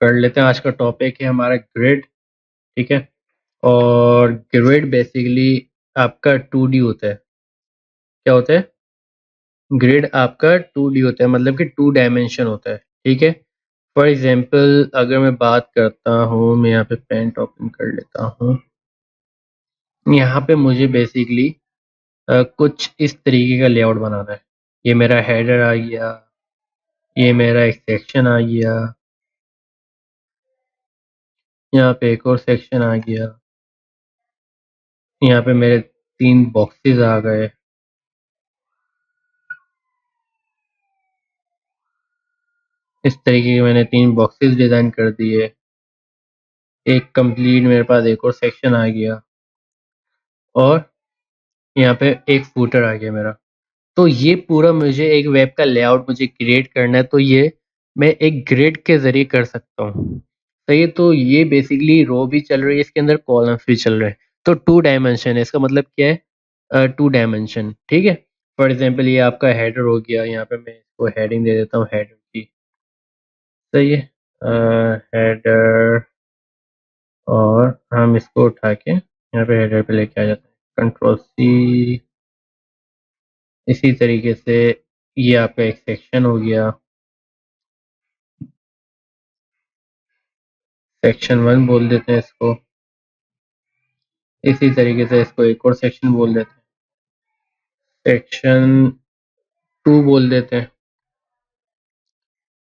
कर लेते हैं। आज का टॉपिक है हमारा ग्रिड, ठीक है। और ग्रिड बेसिकली आपका 2D होता है। क्या होता है? ग्रिड आपका 2D होता है, मतलब कि 2 डायमेंशन होता है, ठीक है। फॉर एग्जाम्पल अगर मैं बात करता हूँ, मैं यहाँ पे पेंट ओपन कर लेता हूँ। यहाँ पे मुझे बेसिकली कुछ इस तरीके का लेआउट बनाना है। ये मेरा हेडर आ गया, ये मेरा एक सेक्शन आ गया, यहाँ पे एक और सेक्शन आ गया, यहाँ पे मेरे 3 बॉक्सेस आ गए। इस तरीके के मैंने 3 बॉक्सेस डिज़ाइन कर दिए। एक कंप्लीट मेरे पास एक और सेक्शन आ गया, और यहाँ पे एक फूटर आ गया मेरा। तो ये पूरा मुझे एक वेब का लेआउट मुझे क्रिएट करना है, तो ये मैं एक ग्रिड के ज़रिए कर सकता हूँ। सही है, तो ये बेसिकली रो भी चल रही है, इसके अंदर कॉलम्स भी चल रहे हैं। तो 2 डायमेंशन है, इसका मतलब क्या है? 2 डायमेंशन, ठीक है। फॉर एग्जांपल ये आपका हेडर हो गया, यहाँ पे मैं इसको हेडिंग दे देता हूँ हेडर की। सही है, हेडर, और हम इसको उठा के यहाँ पे हेडर पे लेके आ जाते हैं, Ctrl+C। इसी तरीके से ये आपका एक सेक्शन हो गया, सेक्शन 1 बोल देते हैं इसको। इसी तरीके से इसको एक और सेक्शन बोल देते हैं, सेक्शन 2 बोल देते हैं।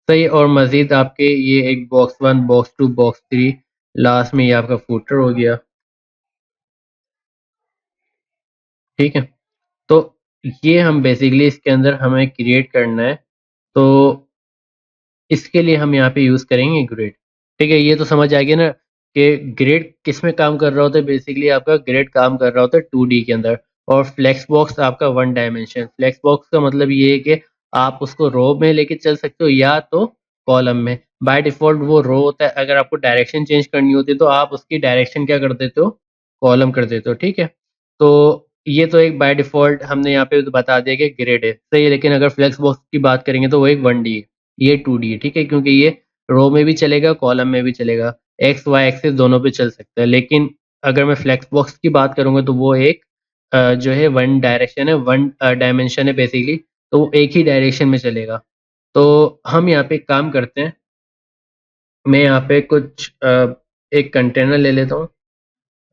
सही, और मज़ीद आपके ये एक बॉक्स 1, बॉक्स 2, बॉक्स 3, लास्ट में ये आपका फुटर हो गया, ठीक है। तो ये हम बेसिकली इसके अंदर हमें क्रिएट करना है, तो इसके लिए हम यहाँ पे यूज़ करेंगे ग्रिड, ठीक है। ये तो समझ आ गया ना कि ग्रिड किस में काम कर रहा होता है। बेसिकली आपका ग्रिड काम कर रहा होता है 2D के अंदर, और फ्लेक्स बॉक्स आपका 1 डायमेंशन। फ्लेक्स बॉक्स का मतलब ये है कि आप उसको रो में लेके चल सकते हो या तो कॉलम में। बाय डिफ़ॉल्ट वो रो होता है, अगर आपको डायरेक्शन चेंज करनी होती है तो आप उसकी डायरेक्शन क्या कर देते हो? कॉलम कर देते हो, ठीक है। तो ये तो एक बाय डिफ़ॉल्ट हमने यहाँ पे बता दिया कि ग्रिड है, सही है। लेकिन अगर फ्लेक्स बॉक्स की बात करेंगे तो वो एक 1D है, ये 2D है, ठीक है। क्योंकि ये रो में भी चलेगा, कॉलम में भी चलेगा, एक्स वाई एक्सिस दोनों पे चल सकता है। लेकिन अगर मैं फ्लेक्स बॉक्स की बात करूँगा तो वो एक जो है 1 डायरेक्शन है, 1 डायमेंशन है बेसिकली, तो वो एक ही डायरेक्शन में चलेगा। तो हम यहाँ पे एक काम करते हैं, मैं यहाँ पे कुछ एक कंटेनर ले लेता हूँ,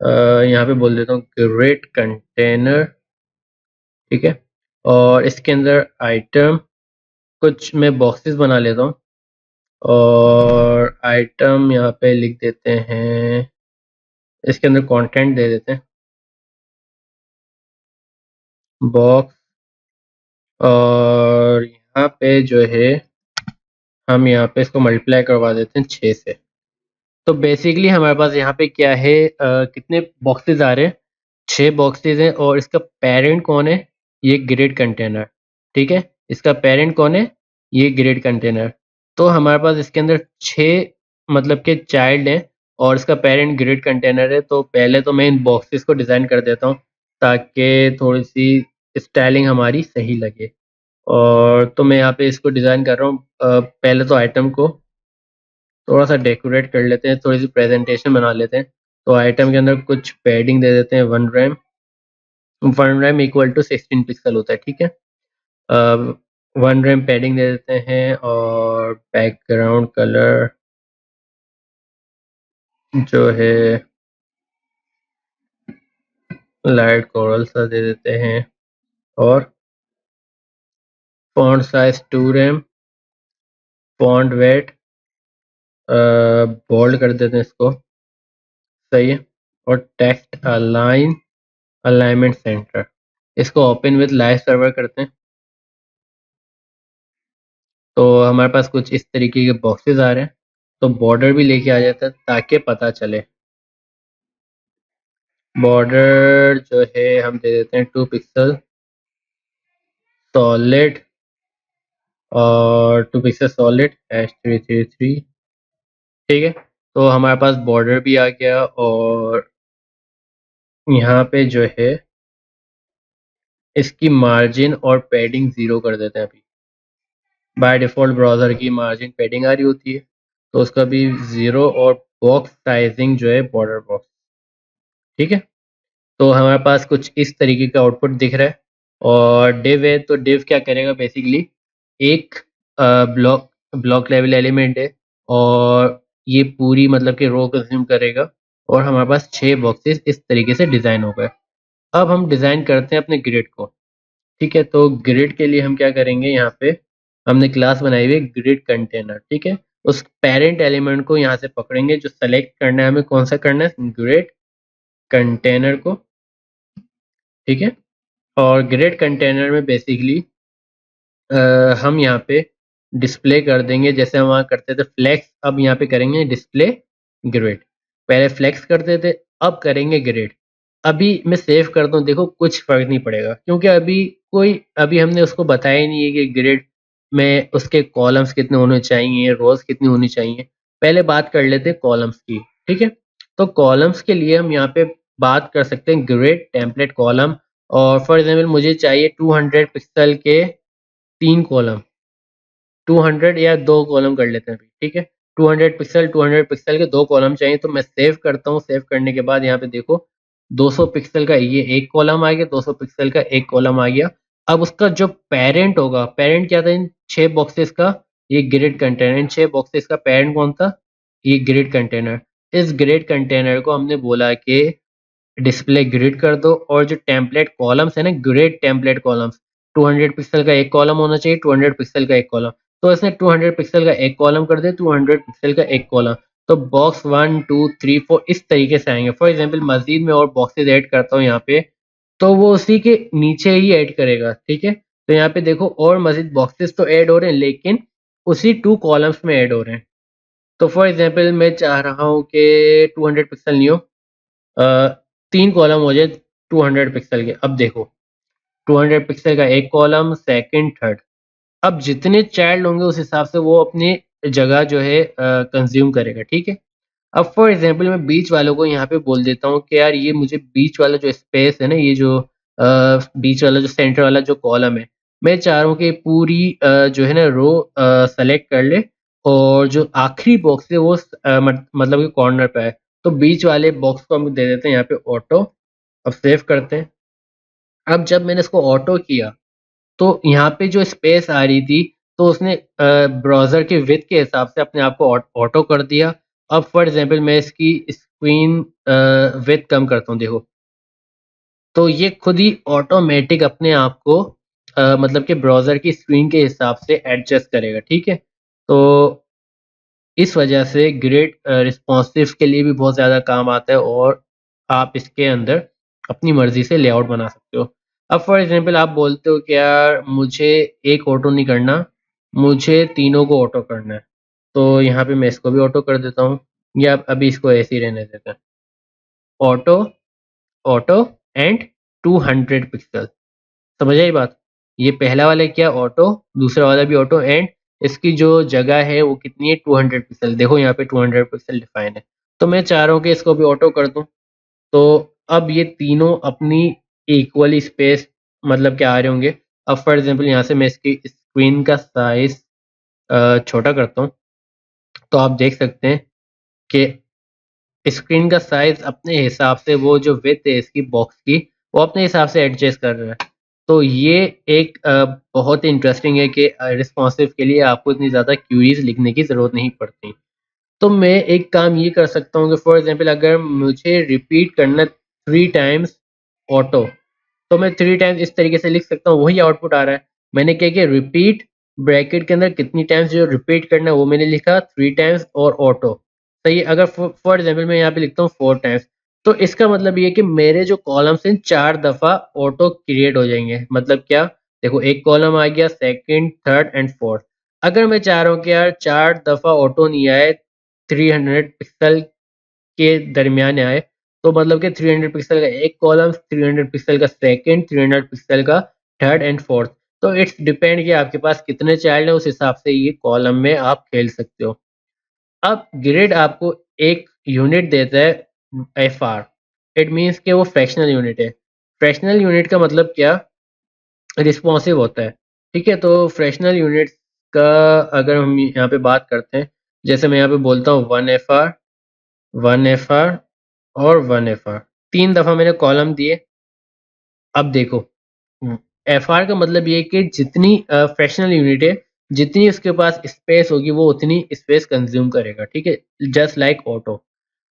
यहाँ पे बोल देता हूँ ग्रिड कंटेनर, ठीक है। और इसके अंदर आइटम, कुछ मैं बॉक्सेस बना लेता हूँ, और आइटम यहाँ पे लिख देते हैं, इसके अंदर कंटेंट दे देते हैं बॉक्स। और यहाँ पे जो है हम यहाँ पे इसको मल्टीप्लाई करवा देते हैं 6 से। तो बेसिकली हमारे पास यहाँ पे क्या है, कितने बॉक्सेस आ रहे हैं? 6 बॉक्सेस हैं, और इसका पेरेंट कौन है? ये ग्रिड कंटेनर, ठीक है। इसका पेरेंट कौन है? ये ग्रिड कंटेनर। तो हमारे पास इसके अंदर 6 मतलब के चाइल्ड हैं, और इसका पेरेंट ग्रिड कंटेनर है। तो पहले तो मैं इन बॉक्सेस को डिज़ाइन कर देता हूँ ताकि थोड़ी-सी स्टाइलिंग हमारी सही लगे। और तो मैं यहाँ पे इसको डिज़ाइन कर रहा हूँ। पहले तो आइटम को थोड़ा-सा डेकोरेट कर लेते हैं, थोड़ी-सी प्रेज़ेंटेशन बना लेते हैं। तो आइटम के अंदर कुछ पैडिंग दे देते हैं, 1 rem. 1 rem equal to 16 pixel होता है, ठीक है। 1 रैम पैडिंग दे देते हैं, और बैकग्राउंड कलर जो है लाइट कोरल सा दे देते हैं, और font size 2 rem, font weight bold कर देते हैं इसको, सही है। और टेक्स्ट अलाइन, अलाइनमेंट सेंटर, इसको ओपन विद लाइव सर्वर करते हैं। तो हमारे पास कुछ इस तरीके के बॉक्सेस आ रहे हैं, तो बॉर्डर भी लेके आ जाता है ताकि पता चले। बॉर्डर जो है हम दे देते हैं 2 पिक्सल सॉलिड, और 2 पिक्सल सॉलिड #333, ठीक है। तो हमारे पास बॉर्डर भी आ गया, और यहाँ पे जो है इसकी मार्जिन और पैडिंग 0 कर देते हैं। अभी बाय डिफ़ॉल्ट ब्राउज़र की मार्जिन पैडिंग आ रही होती है, तो उसका भी 0 और बॉक्स साइज़िंग जो है बॉर्डर बॉक्स, ठीक है? तो हमारे पास कुछ इस तरीके का आउटपुट दिख रहा है और डिव है, तो डिव क्या करेगा बेसिकली एक ब्लॉक ब्लॉक लेवल एलिमेंट है और ये पूरी मतलब कि रो कंज्यूम करेगा और हमारे पास 6 बॉक्सेस इस तरीके से डिज़ाइन हो गए। अब हम डिज़ाइन करते हैं अपने ग्रिड को, ठीक है? तो ग्रिड के लिए हम क्या करेंगे, यहाँ पे हमने क्लास बनाई हुई है ग्रिड कंटेनर, ठीक है? उस पेरेंट एलिमेंट को यहाँ से पकड़ेंगे, जो सेलेक्ट करना है हमें, कौन सा करना है, ग्रिड कंटेनर को, ठीक है? और ग्रिड कंटेनर में बेसिकली हम यहाँ पे डिस्प्ले कर देंगे, जैसे हम वहाँ करते थे फ्लेक्स, अब यहाँ पे करेंगे डिस्प्ले ग्रिड। पहले फ्लेक्स करते थे, अब करेंगे ग्रिड। अभी मैं सेव करता हूँ, देखो कुछ फ़र्क नहीं पड़ेगा क्योंकि अभी हमने उसको बताया ही नहीं है कि ग्रिड में उसके कॉलम्स कितने होने चाहिए, रोज़ कितनी होनी चाहिए। पहले बात कर लेते हैं कॉलम्स की, ठीक है? तो कॉलम्स के लिए हम यहाँ पे बात कर सकते हैं ग्रिड टेम्पलेट कॉलम, और फॉर एग्ज़ाम्पल मुझे चाहिए 200 पिक्सल के 3 कॉलम, 200 या 2 कॉलम कर लेते हैं अभी, ठीक है? 200 पिक्सल के 2 कॉलम चाहिए, तो मैं सेव करता हूँ। सेव करने के बाद यहाँ पे देखो 200 पिक्सल का ये 1 कॉलम आ गया, 200 पिक्सल का 1 कॉलम आ गया। अब उसका जो पैरेंट होगा, पैरेंट क्या था इन 6 बॉक्सेस का? ये ग्रिड कंटेनर, इन 6 बॉक्सेस का पैरेंट कौन था? ये ग्रिड कंटेनर। इस ग्रिड कंटेनर को हमने बोला कि डिस्प्ले ग्रिड कर दो, और जो टेम्पलेट कॉलम्स है ना, ग्रिड टेम्पलेट कॉलम्स, 200 पिक्सल का एक कॉलम होना चाहिए, 200 पिक्सल का एक कॉलम। तो इसने 200 पिक्सल का एक कॉलम कर दिया, 200 पिक्सल का एक कॉलम। तो बॉक्स 1 2 3 4 इस तरीके से आएंगे। फॉर एग्जांपल मजीद में और बॉक्सेस ऐड करता हूँ यहाँ पे, तो वो उसी के नीचे ही ऐड करेगा, ठीक है? तो यहाँ पे देखो और मजीद बॉक्सेस तो ऐड हो रहे हैं, लेकिन उसी 2 कॉलम्स में ऐड हो रहे हैं। तो फॉर एग्जांपल मैं चाह रहा हूँ कि 200 पिक्सल नहीं हो, अ, 3 कॉलम हो जाए 200 पिक्सल के। अब देखो 200 पिक्सल का एक कॉलम, सेकंड, थर्ड। अब जितने चाइल्ड होंगे उस हिसाब से वो अपनी जगह जो है कंज्यूम करेगा, ठीक है? अब फॉर एग्जांपल मैं बीच वालों को यहाँ पे बोल देता हूँ कि यार ये मुझे बीच वाला जो स्पेस है ना, ये जो बीच वाला जो सेंटर वाला जो कॉलम है, मैं चाह रहा हूँ कि पूरी जो है ना रो सेलेक्ट कर ले, और जो आखिरी बॉक्स है वो मतलब कि कॉर्नर पे है। तो बीच वाले बॉक्स को हम दे देते हैं यहाँ पे ऑटो। अब सेव करते हैं। अब जब मैंने इसको ऑटो किया, तो यहाँ पे जो स्पेस आ रही थी, तो उसने ब्राउज़र के विड्थ के हिसाब से अपने आप को ऑटो कर दिया। अब फॉर एग्ज़ाम्पल मैं इसकी स्क्रीन विड्थ कम करता हूँ, देखो। तो ये खुद ही ऑटोमेटिक अपने आप को मतलब कि ब्राउज़र की स्क्रीन के हिसाब से एडजस्ट करेगा, ठीक है? तो इस वजह से ग्रिड रिस्पॉन्सिव के लिए भी बहुत ज़्यादा काम आता है, और आप इसके अंदर अपनी मर्ज़ी से लेआउट बना सकते हो। अब फॉर एग्ज़ाम्पल आप बोलते हो कि यार मुझे एक ऑटो नहीं करना, मुझे तीनों को ऑटो करना है। तो यहाँ पे मैं इसको भी ऑटो कर देता हूँ, या अभी इसको ऐसे ही रहने देते हैं। Auto, auto and 200 pixel. समझ आई बात? ये पहला वाला क्या ऑटो, दूसरा वाला भी ऑटो, एंड इसकी जो जगह है वो कितनी है 200 पिक्सल। देखो यहाँ पे 200 पिक्सल डिफाइन है। तो मैं चाह रहा हूँ कि इसको भी ऑटो कर दूँ। तो अब ये तीनों अपनी इक्वली स्पेस मतलब के आ रहे होंगे। अब फॉर एग्ज़ाम्पल यहाँ से मैं इसकी स्क्रीन का साइज़ छोटा करता हूँ, तो आप देख सकते हैं कि स्क्रीन का साइज़ अपने हिसाब से, वो जो विड्थ है इसकी बॉक्स की, वो अपने हिसाब से एडजस्ट कर रहा है। तो ये एक बहुत ही इंटरेस्टिंग है कि रिस्पॉन्सिव के लिए आपको इतनी ज़्यादा क्वेरीज़ लिखने की ज़रूरत नहीं पड़ती। तो मैं एक काम ये कर सकता हूँ कि फॉर एग्ज़ाम्पल अगर मुझे रिपीट करना 3 टाइम्स ऑटो, तो मैं 3 टाइम्स इस तरीके से लिख सकता हूँ, वही आउटपुट आ रहा है। मैंने क्या किया, रिपीट ब्रैकेट के अंदर कितनी टाइम्स जो रिपीट करना है वो मैंने लिखा 3 टाइम्स, और ऑटो। सही है? अगर फॉर एग्ज़ाम्पल मैं यहाँ पे लिखता हूँ 4 टाइम्स, तो इसका मतलब ये है कि मेरे जो कॉलम्स हैं 4 दफ़ा ऑटो क्रिएट हो जाएँगे। मतलब क्या? देखो एक कॉलम आ गया, सेकंड, थर्ड एंड फोर्थ। अगर मैं चाह रहा हूँ कि यार 4 दफ़ा ऑटो नहीं आए, 300 पिक्सल के दरमियान आए, तो मतलब कि 300 पिक्सल का एक कॉलम, 300 पिक्सल का सेकंड, 300 पिक्सल का थर्ड एंड फोर्थ। तो इट्स डिपेंड कि आपके पास कितने चाइल्ड हैं, उस हिसाब से ये कॉलम में आप खेल सकते हो। अब ग्रिड आपको एक यूनिट देता है एफआर, इट मीन्स कि वो फ्रैक्शनल यूनिट है। फ्रैक्शनल यूनिट का मतलब क्या? रिस्पॉन्सिव होता है। ठीक है, तो फ्रैक्शनल यूनिट्स का अगर हम यहाँ पे बात करते हैं, जैसे मैं यहाँ पे बोलता हूँ 1 FR, 1 FR और 1 FR, 3 दफ़ा मैंने कॉलम दिए। अब देखो, FR का मतलब ये है कि जितनी फ्रैक्शनल यूनिट है, जितनी उसके पास स्पेस होगी वो उतनी स्पेस कंज्यूम करेगा। ठीक है, जस्ट लाइक ऑटो।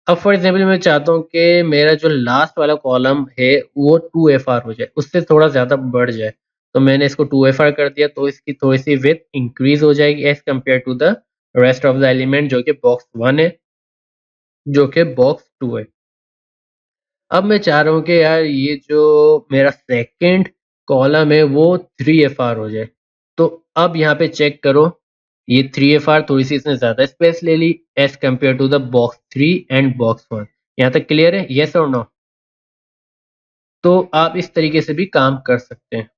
अब फॉर एग्जांपल मैं चाहता हूँ कि मेरा जो लास्ट वाला कॉलम है वो 2 FR हो जाए, उससे थोड़ा ज़्यादा बढ़ जाए, तो मैंने इसको 2 FR कर दिया, तो इसकी थोड़ी सी विड्थ इंक्रीज हो जाएगी as compare to the rest of the element जो कि बॉक्स 1 है, जो कि बॉक्स 2 है। अब मैं चाह रहा हूँ कि यार ये जो मेरा सेकंड कॉलम है वो 3 FR हो जाए, तो अब यहाँ पे चेक करो, ये 3 FR थोड़ी सी इसने ज़्यादा स्पेस ले ली as compare to the box 3 and box 1। यहाँ तक क्लियर है, येस और नो? तो आप इस तरीके से भी काम कर सकते हैं।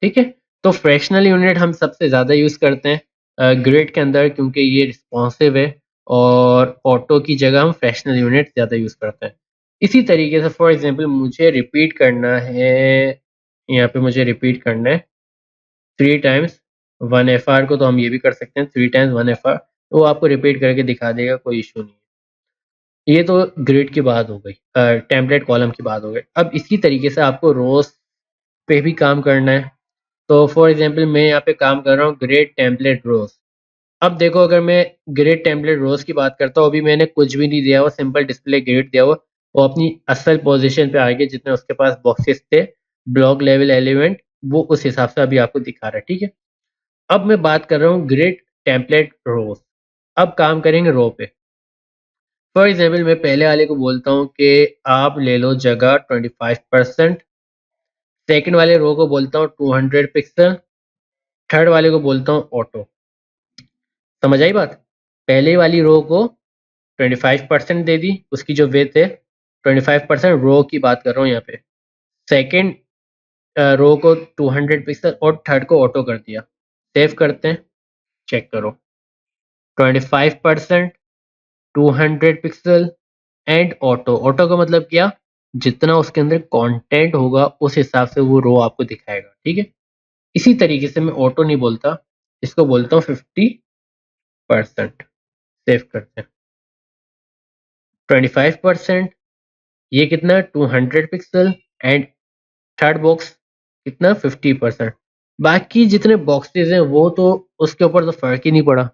ठीक है, तो फ्रैक्शनल यूनिट हम सबसे ज़्यादा यूज़ करते हैं ग्रिड के अंदर, क्योंकि ये रिस्पॉन्सिव है, और ऑटो की जगह हम फ्रैक्शनल यूनिट ज़्यादा यूज़ करते हैं। इसी तरीके से फॉर एग्जांपल मुझे रिपीट करना है, यहाँ पे मुझे रिपीट करना है 3 टाइम्स 1 FR को, तो हम ये भी कर सकते हैं 3 टाइम्स 1 FR, तो वो आपको रिपीट करके दिखा देगा, कोई इशू नहीं है। ये तो ग्रिड की बात हो गई, टेम्पलेट कॉलम की बात हो गई। अब इसी तरीके से आपको रोज पे भी काम करना है। तो फॉर एग्जांपल मैं यहाँ पे काम कर रहा हूँ ग्रेड टेम्पलेट रोज। अब देखो, अगर मैं ग्रेड टेम्पलेट रोज की बात करता हूँ, अभी मैंने कुछ भी नहीं दिया हुआ, सिंपल डिस्प्ले ग्रिड दिया हुआ, वो अपनी असल पोजीशन पे आ गए, जितने उसके पास बॉक्सेस थे, ब्लॉक लेवल एलिमेंट, वो उस हिसाब से अभी आपको दिखा रहा है। ठीक है, अब मैं बात कर रहा हूँ ग्रिड टेम्पलेट रोज। अब काम करेंगे रो पे। फॉर एग्जाम्पल मैं पहले वाले को बोलता हूँ कि आप ले लो जगह 25%, सेकंड वाले रो को बोलता हूँ 200 पिक्सल, थर्ड वाले को बोलता हूँ ऑटो। समझ आई बात? पहले वाली रो को 25% दे दी, उसकी जो विड्थ है 25%, रो की बात कर रहा हूँ यहाँ पे। सेकंड रो को 200 पिक्सल और थर्ड को ऑटो कर दिया। सेव करते हैं, चेक करो, 25%, 200 पिक्सल एंड ऑटो। ऑटो का मतलब क्या? जितना उसके अंदर कंटेंट होगा उस हिसाब से वो रो आपको दिखाएगा। ठीक है, इसी तरीके से मैं ऑटो नहीं बोलता, इसको बोलता हूँ 50%। सेव करते हैं, 25%, ये कितना 200 पिक्सल एंड थर्ड बॉक्स कितना 50%। बाकी जितने बॉक्सेस हैं वो तो उसके ऊपर तो फर्क ही नहीं पड़ा।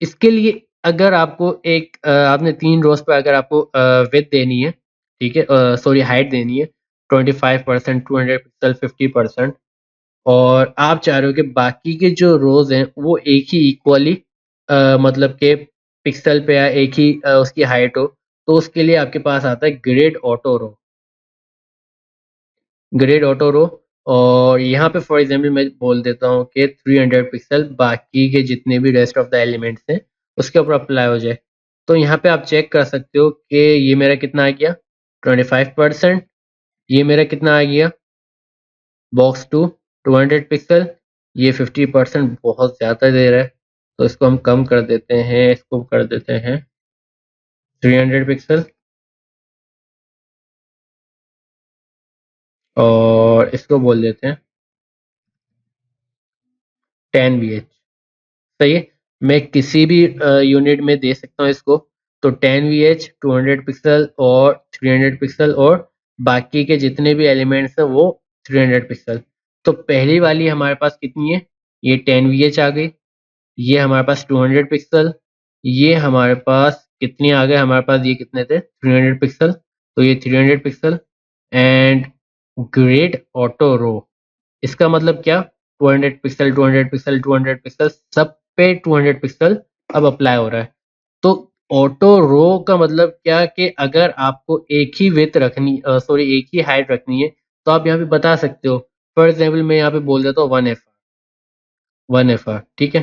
इसके लिए अगर आपको आपने 3 रोज पे अगर आपको विड्थ देनी है, ठीक है, सॉरी हाइट देनी है 25%, 200 पिक्सल, 50%, और आप चाह रहे हो कि बाकी के जो रोज हैं वो एक ही इक्वली मतलब के पिक्सल पे या एक ही उसकी हाइट हो, तो उसके लिए आपके पास आता है ग्रेड ऑटो रो। ग्रेड ऑटो रो, और यहाँ पे फॉर एग्जांपल मैं बोल देता हूँ कि 300 पिक्सल बाकी के जितने भी रेस्ट ऑफ द एलिमेंट्स हैं उसके ऊपर अप्लाई हो जाए। तो यहाँ पे आप चेक कर सकते हो कि ये मेरा कितना आ गया 25%, ये मेरा कितना आ गया बॉक्स 2 200 पिक्सल, ये 50% बहुत ज़्यादा दे रहा है, तो इसको हम कम कर देते हैं, इसको कर देते हैं 300 पिक्सल, और इसको बोल देते हैं 10 VH। सही है, मैं किसी भी यूनिट में दे सकता हूँ इसको, तो 10 VH, 200 पिक्सल और 300 पिक्सल, और बाकी के जितने भी एलिमेंट्स हैं वो 300 पिक्सल। तो पहली वाली हमारे पास कितनी है, ये 10 VH आ गई, ये हमारे पास 200 पिक्सल, ये हमारे पास कितनी आ गए, हमारे पास ये कितने थे 300 पिक्सल, तो ये 300 पिक्सल एंड ग्रेड ऑटो रो। इसका मतलब क्या, 200 पिक्सल, 200 पिक्सल, 200 पिक्सल, सब पे 200 पिक्सल अब अप्लाई हो रहा है। तो ऑटो रो का मतलब क्या कि अगर आपको एक ही विड्थ रखनी, सॉरी एक ही हाइट रखनी है, तो आप यहाँ पे बता सकते हो। फॉर एग्जाम्पल मैं यहाँ पे बोल देता हूँ 1 FR, 1 FR, ठीक है।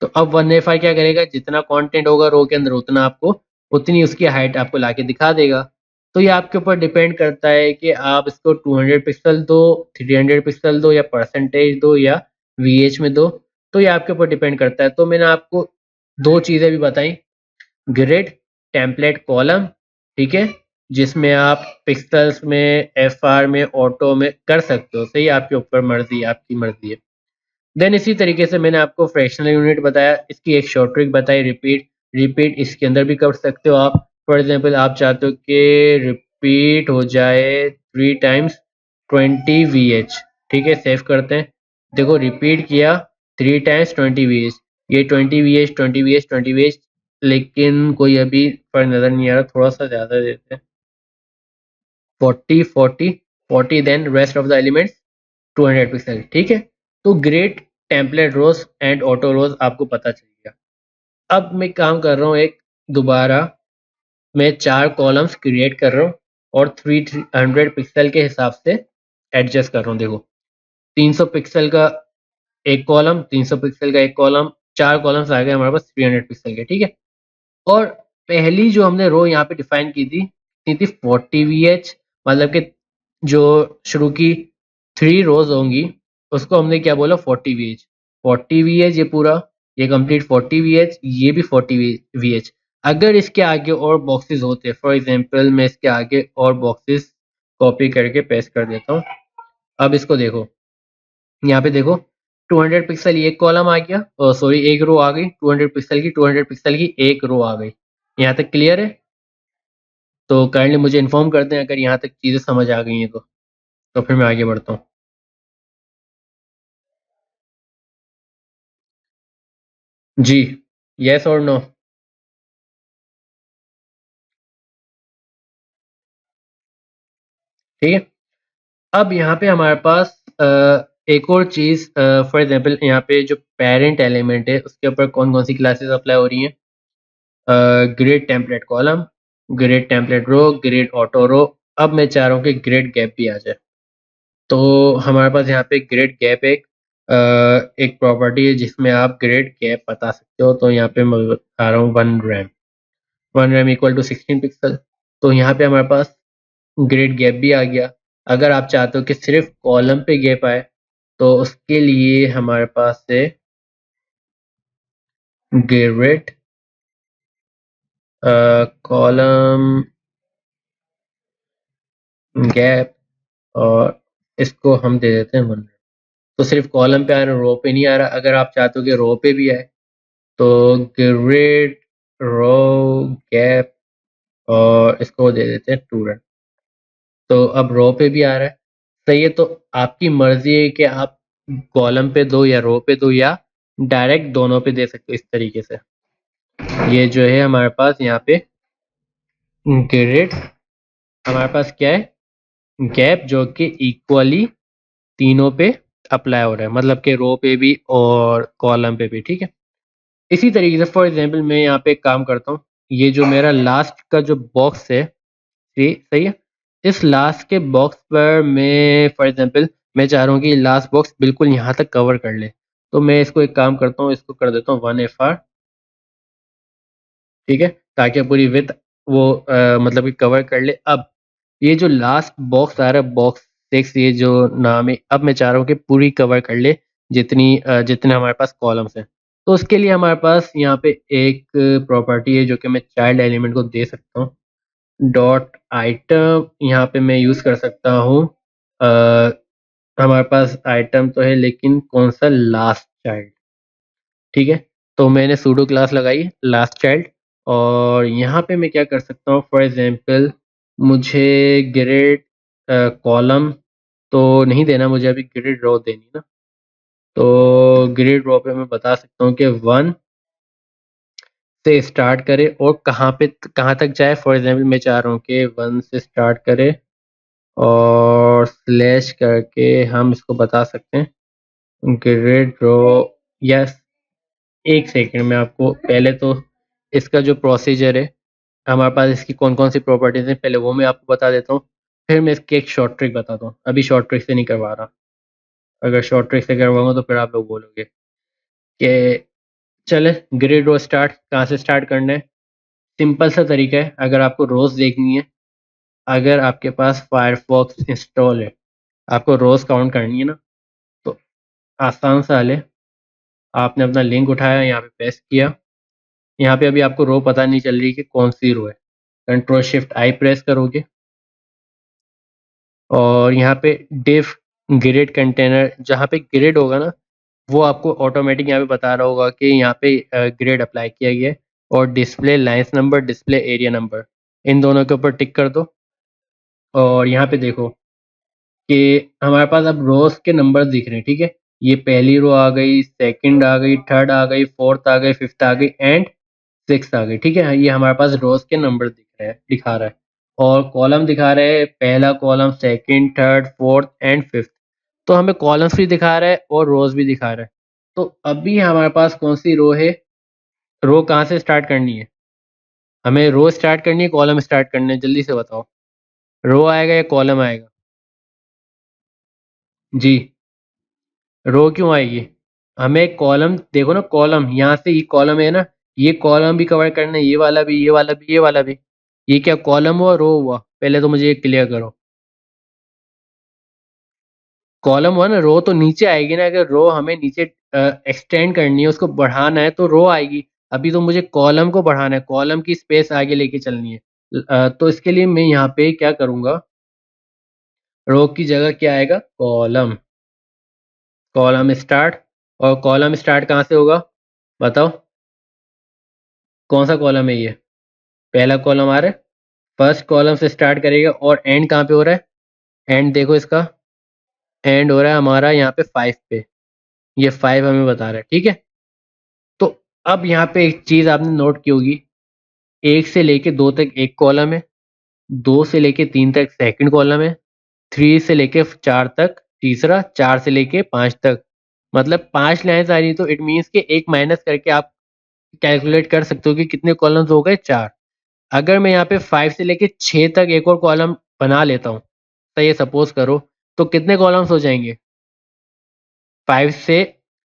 तो अब 1 FR क्या करेगा, जितना कंटेंट होगा रो के अंदर उतना आपको, उतनी उसकी हाइट आपको लाके दिखा देगा। तो ये आपके ऊपर डिपेंड करता है कि आप इसको 200 पिक्सल दो, 300 पिक्सल दो, या परसेंटेज दो, या VH में दो, तो ये आपके ऊपर डिपेंड करता है। तो मैंने आपको दो चीज़ें भी बताई, ग्रिड टेम्पलेट कॉलम, ठीक है, जिसमें आप पिक्सल्स में, एफआर में, ऑटो में कर सकते हो। सही, आपके ऊपर मर्जी है, आपकी मर्जी है। देन इसी तरीके से मैंने आपको फ्रैक्शनल यूनिट बताया, इसकी एक शॉर्ट ट्रिक बताई, रिपीट। रिपीट इसके अंदर भी कर सकते हो आप। फॉर एग्जांपल आप चाहते हो कि रिपीट हो जाए 3 टाइम्स 20 VH। ठीक है, सेव करते हैं। देखो रिपीट किया 3 टाइम्स 20 VH, ये 20 VH 20 VH 20 VH, लेकिन कोई अभी पर नज़र नहीं आ रहा, थोड़ा सा ज़्यादा देते हैं, 40 40 40, then rest of the elements 200 pixel. ठीक है, तो grid template rows and auto rows आपको पता चल गया। अब मैं काम कर रहा हूँ एक, दोबारा मैं 4 कॉलम्स क्रिएट कर रहा हूँ और 300 पिक्सल के हिसाब से एडजस्ट कर रहा हूँ। देखो 300 पिक्सल का एक कॉलम, 300 पिक्सल का एक कॉलम, 4 कॉलम्स आ गए हमारे पास 300 पिक्सल के। ठीक है, और पहली जो हमने रो यहाँ पे डिफाइन की थी 40 VH, मतलब कि जो शुरू की 3 रोज होंगी उसको हमने क्या बोला, 40 VH। 40 VH ये पूरा, ये कंप्लीट 40 VH, ये भी 40 VH। अगर इसके आगे और बॉक्सेस होते, फॉर एग्जांपल मैं इसके आगे और बॉक्सेस कॉपी करके पेस्ट कर देता हूँ। अब इसको देखो, यहाँ पे देखो 200 पिक्सल एक कॉलम आ गया, सॉरी एक रो आ गई, 200 पिक्सल की एक रो आ गई। यहाँ तक क्लियर है? तो काइंडली मुझे इन्फॉर्म कर दें अगर यहाँ तक चीज़ें समझ आ गई हैं तो फिर मैं आगे बढ़ता हूँ। जी, यस और नो? ठीक है, अब यहाँ पे हमारे पास एक और चीज़, फॉर एग्जांपल यहाँ पे जो पेरेंट एलिमेंट है उसके ऊपर कौन कौन सी क्लासेस अप्लाई हो रही हैं। Grid template column, grid template row, grid auto row. अब मैं चाह रहा हूँ कि ग्रिड गैप भी आ जाए। तो हमारे पास यहाँ पे ग्रेड गैप एक प्रॉपर्टी है जिसमें आप ग्रेड गैप बता सकते हो। तो यहाँ पे मैं बता रहा हूँ 1 rem, 1 rem equal to 16 pixel. तो यहाँ पे हमारे पास ग्रेड गैप भी आ गया। अगर आप चाहते हो कि सिर्फ कॉलम पे गैप आए तो उसके लिए हमारे पास है ग्रेड कॉलम गैप, और इसको हम दे देते हैं 1। तो सिर्फ कॉलम पे आ रहा है, रो पे नहीं आ रहा। अगर आप चाहते हो कि रो पे भी आए तो ग्रिड रो गैप, और इसको दे देते हैं 2 रन। तो अब रो पे भी आ रहा है, सही है। तो आपकी मर्जी है कि आप कॉलम पे दो या रो पे दो या डायरेक्ट दोनों पे दे सकते हो इस तरीके से। ये जो है हमारे पास यहाँ पे ग्रिड, हमारे पास क्या है, गैप, जो कि इक्वली तीनों पे अप्लाई हो रहा है, मतलब कि रो पे भी और कॉलम पे भी। ठीक है, इसी तरीके से फॉर एग्जांपल मैं यहाँ पे एक काम करता हूँ, ये जो मेरा लास्ट का जो बॉक्स है, सही है, इस लास्ट के बॉक्स पर मैं फॉर एग्जांपल मैं चाह रहा हूँ कि लास्ट बॉक्स बिल्कुल यहाँ तक कवर कर ले। तो मैं इसको एक काम करता हूँ, इसको कर देता हूँ 1 FR। ठीक है, ताकि पूरी विड्थ वो मतलब कि कवर कर ले। अब ये जो लास्ट बॉक्स आ रहा है, बॉक्स 6, ये जो नाम है, अब मैं चाह रहा हूँ कि पूरी कवर कर ले जितने हमारे पास कॉलम्स हैं। तो उसके लिए हमारे पास यहाँ पे एक प्रॉपर्टी है जो कि मैं चाइल्ड एलिमेंट को दे सकता हूँ, डॉट आइटम। यहाँ पे मैं यूज़ कर सकता हूँ, हमारे पास आइटम तो है लेकिन कौन सा, लास्ट चाइल्ड। ठीक है, तो मैंने सूडो क्लास लगाई लास्ट चाइल्ड, और यहाँ पे मैं क्या कर सकता हूँ, फॉर एग्जांपल मुझे ग्रिड कॉलम तो नहीं देना, मुझे अभी ग्रिड रो देनी ना। तो ग्रिड रो पे मैं बता सकता हूँ कि 1 से स्टार्ट करे और कहाँ तक जाए। फॉर एग्जांपल मैं चाह रहा हूँ कि 1 से स्टार्ट करे और स्लैश करके हम इसको बता सकते हैं ग्रिड रो। यस, एक सेकंड में आपको पहले तो इसका जो प्रोसीजर है, हमारे पास इसकी कौन कौन सी प्रॉपर्टीज हैं, पहले वो मैं आपको बता देता हूँ, फिर मैं इसकी एक शॉर्ट ट्रिक बताता हूँ। अभी शॉर्ट ट्रिक से नहीं करवा रहा, अगर शॉर्ट ट्रिक से करवाऊंगा तो फिर आप लोग बोलोगे कि चले ग्रिड रो स्टार्ट, कहाँ से स्टार्ट करना है। सिंपल सा तरीका है, अगर आपको रोज देखनी है, अगर आपके पास फायरफॉक्स इंस्टॉल है, आपको रोज काउंट करनी है ना, तो आसान सा हल है, आपने अपना लिंक उठाया, यहाँ पे पेस्ट किया, यहाँ पे अभी आपको रो पता नहीं चल रही कि कौन सी रो है। कंट्रोल शिफ्ट आई प्रेस करोगे और यहाँ पे डिफ ग्रिड कंटेनर, जहाँ पे ग्रिड होगा ना वो आपको ऑटोमेटिक यहाँ पे बता रहा होगा कि यहाँ पे ग्रिड अप्लाई किया गया है। और display lines number, display area number, इन दोनों के ऊपर टिक कर दो। और यहाँ पे देखो कि हमारे पास अब रोज के नंबर दिख रहे हैं, ठीक है। ये पहली रो आ गई, सेकंड आ गई, थर्ड आ गई, फोर्थ आ गई, फिफ्थ आ गई एंड सिक्स आ गई, ठीक है। ये हमारे पास रोज के नंबर दिख रहे हैं, दिखा रहा है। और कॉलम दिखा रहे हैं, पहला column, second, third, fourth and fifth. तो हमें कॉलम्स भी दिखा रहा है और रोज भी दिखा रहा है। तो अभी हमारे पास कौन सी रो है, रो कहाँ से स्टार्ट करनी है? हमें रो स्टार्ट करनी है, कॉलम स्टार्ट करने, जल्दी से बताओ। रो आएगा या कॉलम आएगा? जी, रो क्यों आएगी? हमें कॉलम देखो ना, कॉलम यहाँ से, ये कॉलम है ना, ये कॉलम भी कवर करना है, ये वाला भी, ये वाला भी, ये वाला भी। ये क्या कॉलम हुआ रो हुआ? पहले तो मुझे ये क्लियर करो। कॉलम हुआ ना, रो तो नीचे आएगी ना। अगर रो हमें नीचे एक्सटेंड करनी है, उसको बढ़ाना है तो रो आएगी। अभी तो मुझे कॉलम को बढ़ाना है, कॉलम की स्पेस आगे लेके चलनी है। तो इसके लिए मैं यहाँ पे क्या करूँगा, रो की जगह क्या आएगा, कॉलम। Column start. और कॉलम स्टार्ट कहाँ से होगा बताओ? कौन सा कॉलम है ये? पहला कॉलम आ रहा है, फर्स्ट कॉलम से स्टार्ट करेगा। और एंड कहाँ पे हो रहा है? एंड देखो इसका, एंड हो रहा है हमारा यहाँ पे 5 पे। ये 5 हमें बता रहा है, ठीक है। तो अब यहाँ पे एक चीज आपने नोट की होगी, 1 से लेके 2 तक एक कॉलम है, 2 से लेके 3 तक सेकंड कॉलम है, 3 से लेके 4 तक तीसरा, 4 से लेके 5 तक। मतलब 5 लाइन्स आ रही, तो इट मीन्स कि एक माइनस करके आप कैलकुलेट कर सकते हो कि कितने कॉलम्स हो गए, 4। अगर मैं यहाँ पे 5 से लेके 6 तक एक और कॉलम बना लेता हूँ, तो ये सपोज करो, तो कितने कॉलम्स हो जाएंगे? 5 से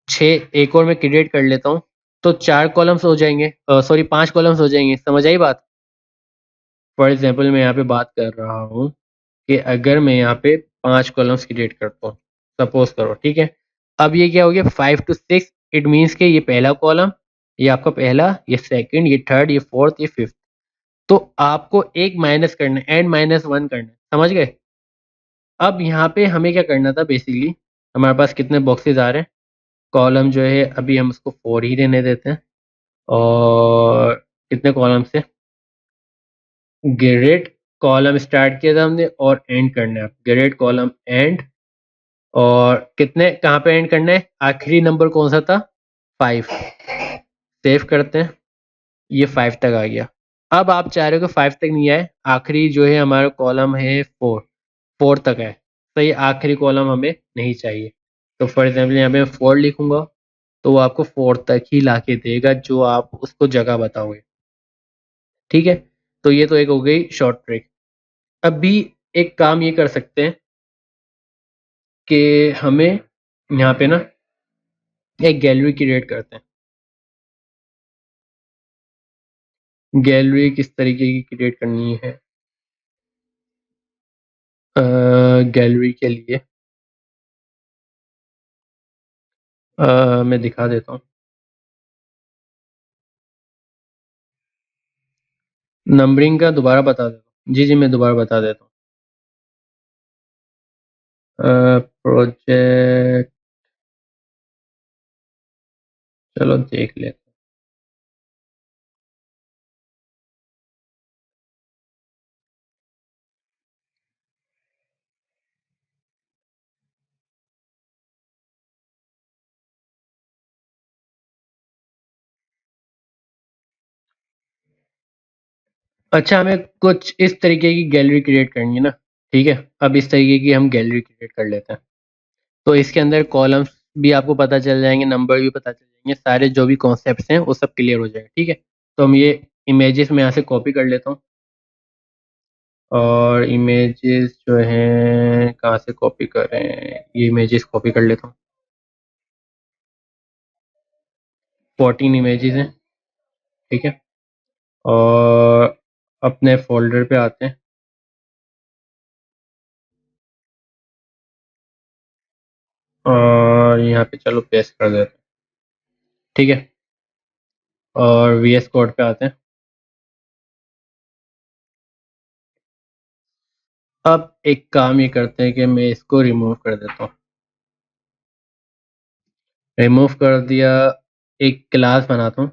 6 एक और मैं क्रिएट कर लेता हूँ, तो 4 कॉलम्स हो जाएंगे, सॉरी 5 कॉलम्स हो जाएंगे। समझ आई बात? फॉर एग्जाम्पल मैं यहाँ पे बात कर रहा हूँ कि अगर मैं यहाँ पे 5 कॉलम्स क्रिएट करता हूँ, सपोज करो, ठीक है। अब ये क्या हो गया, 5 to 6, इट मीन्स कि ये पहला कॉलम, ये आपका पहला, ये सेकंड, ये थर्ड, ये फोर्थ, ये फिफ्थ। तो आपको एक माइनस करना है, एंड -1 करना है, समझ गए? अब यहाँ पे हमें क्या करना था बेसिकली, हमारे पास कितने बॉक्सेस आ रहे हैं, कॉलम जो है अभी हम उसको 4 ही रहने देते हैं। और कितने कॉलम से, ग्रेड कॉलम स्टार्ट किया था हमने और एंड करना है, ग्रेड कॉलम एंड। और कितने, कहाँ पे एंड करना है, आखिरी नंबर कौन सा था, 5। सेव करते हैं, ये 5 तक आ गया। अब आप चाह रहे हो कि 5 तक नहीं आए, आखिरी जो है हमारा कॉलम है 4, 4 तक है, तो ये आखिरी कॉलम हमें नहीं चाहिए। तो फॉर एग्जाम्पल यहाँ पे मैं 4 लिखूंगा, तो वो आपको 4 तक ही ला के देगा, जो आप उसको जगह बताओगे, ठीक है। तो ये तो एक हो गई शॉर्ट ट्रिक। अभी एक काम ये कर सकते हैं कि हमें यहाँ पे ना एक गैलरी क्रिएट करते हैं। गैलरी किस तरीके की क्रिएट करनी है? गैलरी के लिए मैं दिखा देता हूँ। नंबरिंग का दोबारा बता देता हूँ, जी जी मैं दोबारा बता देता हूँ। प्रोजेक्ट, चलो देख लेते हैं। अच्छा, हमें कुछ इस तरीके की गैलरी क्रिएट करनी है ना, ठीक है। अब इस तरीके की हम गैलरी क्रिएट कर लेते हैं। तो इसके अंदर कॉलम्स भी आपको पता चल जाएंगे, नंबर भी पता चल जाएंगे, सारे जो भी कॉन्सेप्ट्स हैं वो सब क्लियर हो जाएगा, ठीक है। तो हम ये इमेजेस में यहाँ से कॉपी कर लेता हूँ। और इमेजेस जो हैं कहाँ से कॉपी करें, ये इमेजेस कॉपी कर लेता हूँ। 14 इमेजेस हैं, ठीक है। और अपने फोल्डर पे आते हैं, और यहाँ पे चलो पेस्ट कर देते हैं, ठीक है। और VS कोड पे आते हैं। अब एक काम ये करते हैं कि मैं इसको रिमूव कर देता हूँ। रिमूव कर दिया। एक क्लास बनाता हूँ,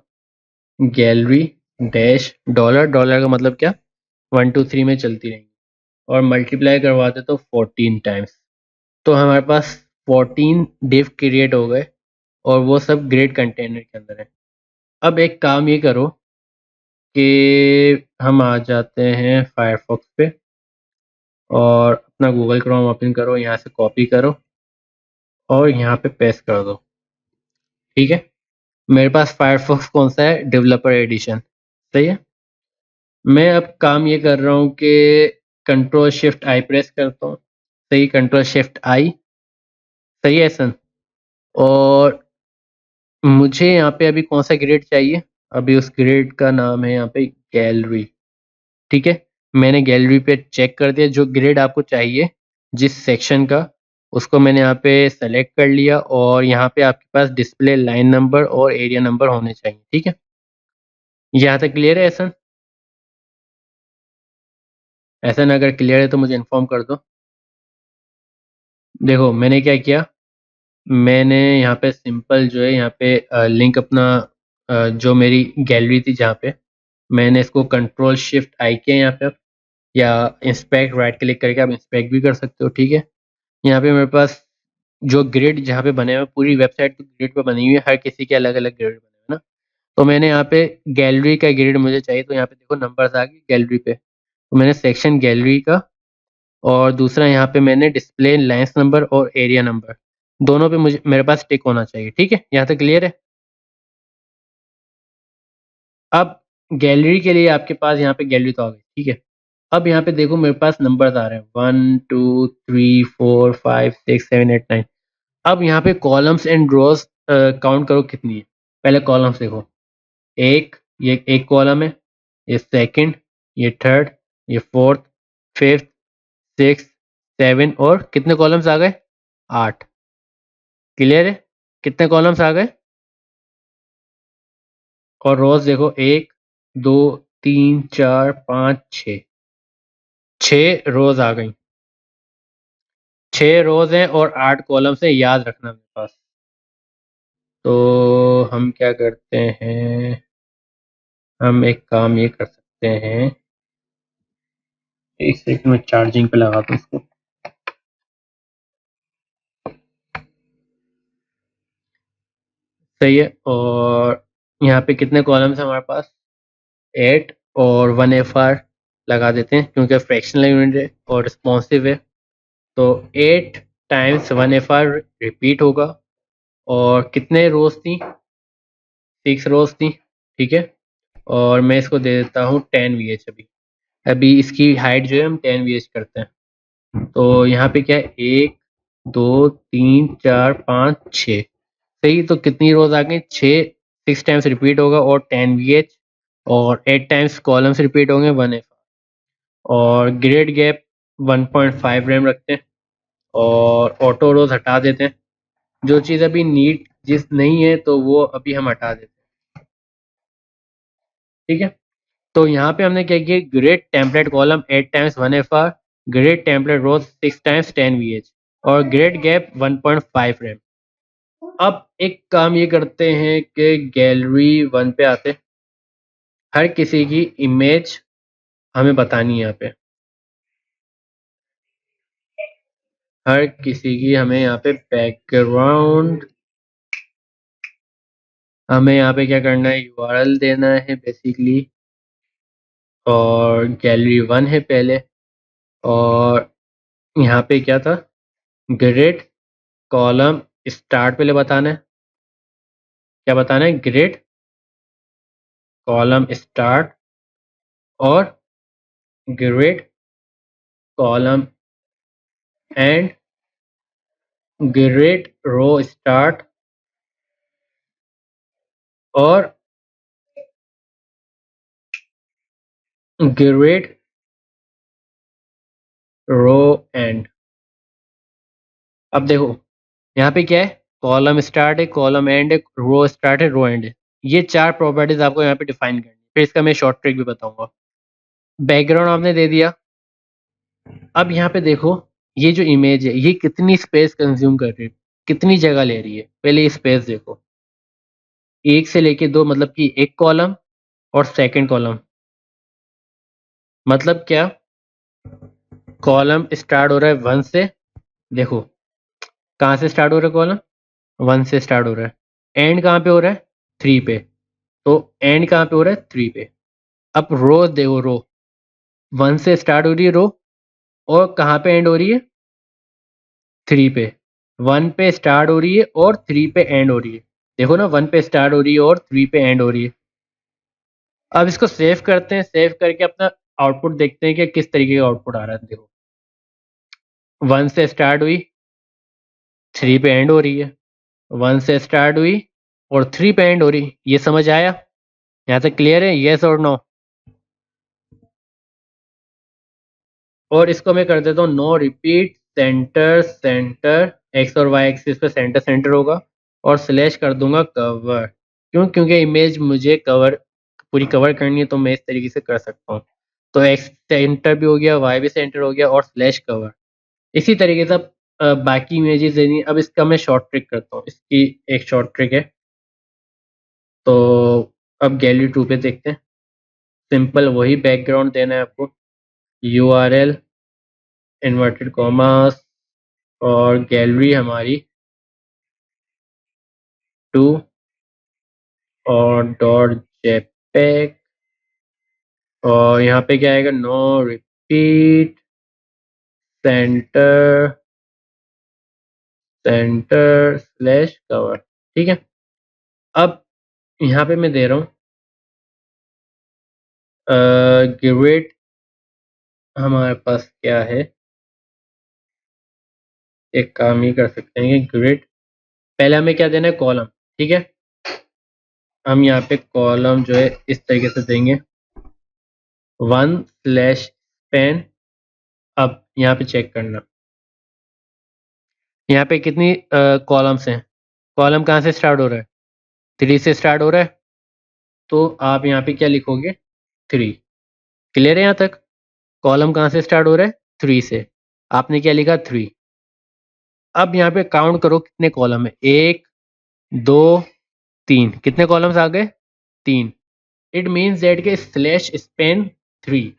गैलरी डैश डॉलर। डॉलर का मतलब क्या, 1 2 3 में चलती रहेंगी, और मल्टीप्लाई करवाते तो 14 टाइम्स। तो हमारे पास 14 डिव क्रिएट हो गए, और वो सब ग्रेड कंटेनर के अंदर है। अब एक काम ये करो कि हम आ जाते हैं फायरफॉक्स पे, और अपना गूगल क्रोम ओपन करो, यहाँ से कॉपी करो और यहाँ पे पेस्ट कर दो। ठीक है, मेरे पास फायरफॉक्स कौन सा है, डेवलपर एडिशन। सही है। मैं अब काम ये कर रहा हूँ कि कंट्रोल शिफ्ट आई प्रेस करता हूँ। सही, कंट्रोल शिफ्ट आई। सही है सन। और मुझे यहाँ पे अभी कौन सा ग्रेड चाहिए, अभी उस ग्रेड का नाम है यहाँ पे गैलरी। ठीक है, मैंने गैलरी पे चेक कर दिया जो ग्रेड आपको चाहिए जिस सेक्शन का, उसको मैंने यहाँ पे सेलेक्ट कर लिया, और यहाँ पे आपके पास डिस्प्ले लाइन नंबर और एरिया नंबर होने चाहिए। ठीक है, यहाँ तक क्लियर है ऐसा। ऐसा अगर क्लियर है तो मुझे इन्फॉर्म कर दो। देखो मैंने क्या किया, मैंने यहाँ पे सिंपल जो है यहाँ पे लिंक अपना जो मेरी गैलरी थी जहाँ पे, मैंने इसको कंट्रोल शिफ्ट आई किया यहाँ पे। या इंस्पेक्ट राइट क्लिक करके आप इंस्पेक्ट भी कर सकते हो। ठीक है, यहाँ पे मेरे पास जो ग्रिड जहाँ पे बने हुए, पूरी वेबसाइट तो ग्रिड पे बनी हुई है, हर किसी के अलग अलग ग्रिड बने हुए ना। तो मैंने यहाँ पे गैलरी का ग्रिड मुझे चाहिए, तो यहाँ पे देखो नंबर्स आ गए गैलरी पे, तो मैंने सेक्शन गैलरी का, और दूसरा यहाँ पे मैंने डिस्प्ले लाइन्स नंबर और एरिया नंबर, दोनों पे मुझे मेरे पास टिक होना चाहिए। ठीक है, यहाँ तक क्लियर है। अब गैलरी के लिए आपके पास यहाँ पे गैलरी तो आ गई। ठीक है, अब यहाँ पे देखो मेरे पास नंबर्स आ रहे हैं 1 2 3 4 5 6 7 8 9। अब यहाँ पे कॉलम्स एंड रोज काउंट करो कितनी है। पहले कॉलम्स देखो, एक, ये एक कॉलम है, ये सेकंड, ये थर्ड, ये फोर्थ, फिफ्थ, सिक्स, सेवन, और कितने कॉलम्स आ गए, 8। क्लियर है, कितने कॉलम्स आ गए। और रोज देखो, 1 2 3 4 5 6, 6 रोज आ गई। 6 रोज हैं और 8 कॉलम्स हैं, याद रखना मेरे पास। तो हम क्या करते हैं, हम एक काम ये कर सकते हैं, एक सेकंड में चार्जिंग पे लगा दूं इसको। सही है। और यहाँ पे कितने कॉलम्स हैं हमारे पास, 8, और 1 FR लगा देते हैं क्योंकि फ्रैक्शनल यूनिट है और रिस्पॉन्सिव है। तो 8 टाइम्स 1 FR रिपीट होगा। और कितने रोज थी, 6 रोज थी। ठीक है, और मैं इसको दे देता हूँ 10 VH। अभी अभी इसकी हाइट जो है हम 10 VH करते हैं। तो यहाँ पे क्या है, 1 2 3 4 5 6। सही, तो कितनी रोज आ गई, 6। 6 टाइम्स रिपीट होगा और 10 VH, और 8 टाइम्स कॉलम्स रिपीट होंगे 1 FR। और ग्रेड गैप 1.5 रैम रखते हैं, और ऑटो रोज हटा देते हैं। जो चीज़ अभी नीट जिस नहीं है तो वो अभी हम हटा देते हैं। ठीक है, तो यहाँ पे हमने क्या किया, grid template column 8 times 1 FR, grid template rows 6 times 10 VH, और ग्रेड गैप 1.5 रैम। अब एक काम ये करते हैं कि गैलरी 1 पे आते हैं, हर किसी की इमेज हमें बतानी है यहाँ पे, हर किसी की हमें यहाँ पे बैकग्राउंड, हमें यहाँ पे क्या करना है, URL देना है बेसिकली। और गैलरी 1 है पहले, और यहाँ पे क्या था, ग्रिड कॉलम स्टार्ट पहले बताना है। क्या बताना है, ग्रिड कॉलम स्टार्ट, और grid column end, grid row start, और ग्रिड रो एंड। अब देखो यहाँ पे क्या है, कॉलम स्टार्ट है, कॉलम एंड है, रो स्टार्ट है, रो एंड है। ये 4 प्रॉपर्टीज आपको यहाँ पे डिफाइन करनी है। फिर इसका मैं शॉर्ट ट्रिक भी बताऊंगा। बैकग्राउंड आपने दे दिया, अब यहाँ पे देखो, ये जो इमेज है ये कितनी स्पेस कंज्यूम कर रही है, कितनी जगह ले रही है। पहले ये स्पेस देखो, 1 से लेके 2, मतलब कि एक कॉलम और सेकंड कॉलम। मतलब क्या, कॉलम स्टार्ट हो रहा है 1 से। देखो कहाँ से स्टार्ट हो रहा है कॉलम, 1 से स्टार्ट हो रहा है। एंड कहाँ पे हो रहा है, 3 पे। तो एंड कहाँ पे हो रहा है, 3 पे। अब रो देखो, रो 1 से स्टार्ट हो रही है रो, और कहाँ पे एंड हो रही है, 3 पे। 1 पे स्टार्ट हो रही है और 3 पे एंड हो रही है। देखो ना, 1 पे स्टार्ट हो रही है और 3 पे एंड हो रही है। अब इसको सेव करते हैं, सेव करके अपना आउटपुट देखते हैं कि किस तरीके का आउटपुट आ रहा है। देखो 1 से स्टार्ट हुई, 3 पे एंड हो रही है। 1 से स्टार्ट हुई और 3 पे एंड हो रही। ये समझ आया, यहाँ तक क्लियर है, येस और नो। और इसको मैं कर देता हूँ no repeat center center, X और वाई एक्सिस पे सेंटर सेंटर होगा, और स्लैश कर दूंगा कवर। क्यों, क्योंकि इमेज मुझे कवर, पूरी कवर करनी है, तो मैं इस तरीके से कर सकता हूँ। तो एक्स सेंटर भी हो गया, वाई भी सेंटर हो गया, और स्लैश कवर। इसी तरीके से बाकी इमेजेस देनी। अब इसका मैं शॉर्ट ट्रिक करता हूँ, इसकी एक शॉर्ट ट्रिक है। तो अब गैलरी 2 पे देखते हैं। सिंपल वही बैकग्राउंड देना है आपको, URL इन्वर्टेड कॉमास, और गैलरी हमारी 2 और डॉट जेपेग। और यहाँ पे क्या आएगा, no repeat center center slash cover. ठीक है। अब यहाँ पे मैं दे रहा हूँ ग्रिड। हमारे पास क्या है, एक काम ही कर सकते हैं कि ग्रिड, पहले हमें क्या देना है, कॉलम। ठीक है, हम यहाँ पे कॉलम जो है इस तरीके से देंगे, 1/स्पेन। अब यहाँ पे चेक करना, यहाँ पे कितनी कॉलम्स हैं। कॉलम कहाँ से स्टार्ट हो रहा है, 3 से स्टार्ट हो रहा है। तो आप यहाँ पे क्या लिखोगे, 3। क्लियर है यहाँ तक, कॉलम कहाँ से स्टार्ट हो रहा है, 3 से। आपने क्या लिखा, 3। अब यहाँ पे काउंट करो कितने कॉलम है, 1 2 3। कितने कॉलम्स आ गए, 3। It means that K slash Spain 3।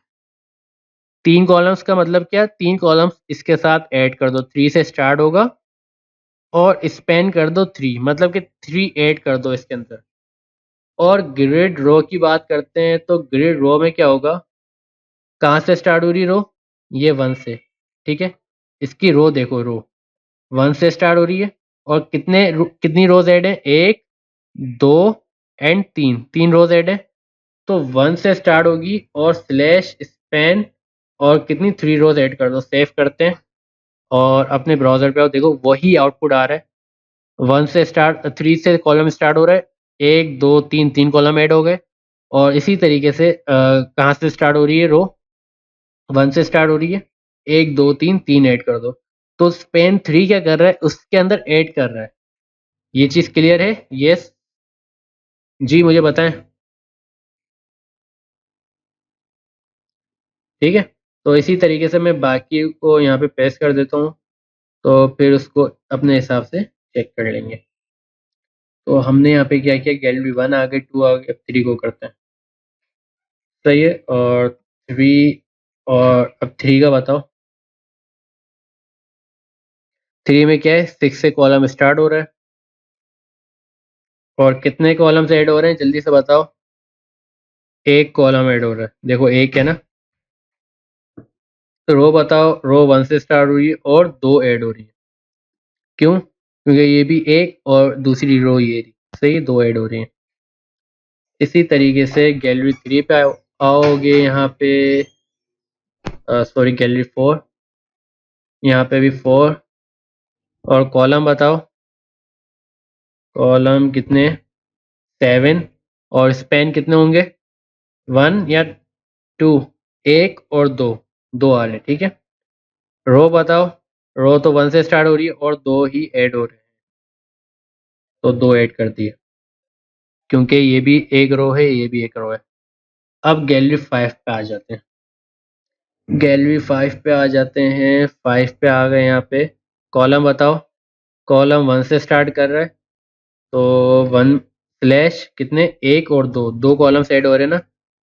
3 columns का मतलब क्या, 3 कॉलम्स इसके साथ ऐड कर दो, 3 से स्टार्ट होगा, और स्पेन कर दो 3, मतलब कि 3 ऐड कर दो इसके अंदर। और ग्रिड रो की बात करते हैं, तो ग्रिड रो में क्या होगा, कहाँ से स्टार्ट हो रही रो, ये 1 से। ठीक है, इसकी रो देखो, रो 1 से स्टार्ट हो रही है, और कितनी रोज ऐड है, 1 2 एंड 3, 3 रोज ऐड है। तो 1 से स्टार्ट होगी और स्लैश स्पेन, और कितनी, 3 रोज ऐड कर दो। सेव करते हैं और अपने ब्राउजर पे आओ, देखो वही आउटपुट आ रहा है। 1 से स्टार्ट, 3 से कॉलम स्टार्ट हो रहा है, 1 2 3, 3 कॉलम ऐड हो गए। और इसी तरीके से कहाँ से स्टार्ट हो रही है रो, 1 से स्टार्ट हो रही है, 1 2 3, 3 ऐड कर दो। तो स्पेन 3 क्या कर रहा है, उसके अंदर ऐड कर रहा है। ये चीज़ क्लियर है, यस जी, मुझे बताएं। ठीक है, तो इसी तरीके से मैं बाकी को यहाँ पे पेस्ट कर देता हूँ, तो फिर उसको अपने हिसाब से चेक कर लेंगे। तो हमने यहाँ पे क्या किया, गैलरी 1 आ गई, 2 आ गई, अब 3 को करते हैं। सही है, और 3, और अब 3 का बताओ। 3 में क्या है, 6 से कॉलम स्टार्ट हो रहा है, और कितने कॉलम से ऐड हो रहे हैं, जल्दी से बताओ। एक कॉलम ऐड हो रहा है, देखो एक है ना। तो रो बताओ, रो 1 से स्टार्ट हुई है और 2 ऐड हो रही है। क्यों, क्योंकि ये भी एक और दूसरी रो ये रही, सही, 2 ऐड हो रही हैं। इसी तरीके से गैलरी 3 पे आओगे, यहाँ पे सॉरी गैलरी 4, यहाँ पे भी 4। और कॉलम बताओ, कॉलम कितने, 7। और स्पेन कितने होंगे, 1 या 2, एक और 2, 2 आ रहे हैं। ठीक है, रो बताओ, रो तो 1 से स्टार्ट हो रही है और 2 ही ऐड हो रहे हैं, तो 2 ऐड कर दिए, क्योंकि ये भी एक रो है, ये भी एक रो है। अब गैलरी 5 पे आ जाते हैं। गैलरी 5 पे आ जाते हैं। 5 पे आ गए। यहाँ पे कॉलम बताओ। कॉलम 1 से स्टार्ट कर रहा है, तो 1 स्लैश कितने, 1 और 2, 2 कॉलम ऐड हो रहे हैं ना,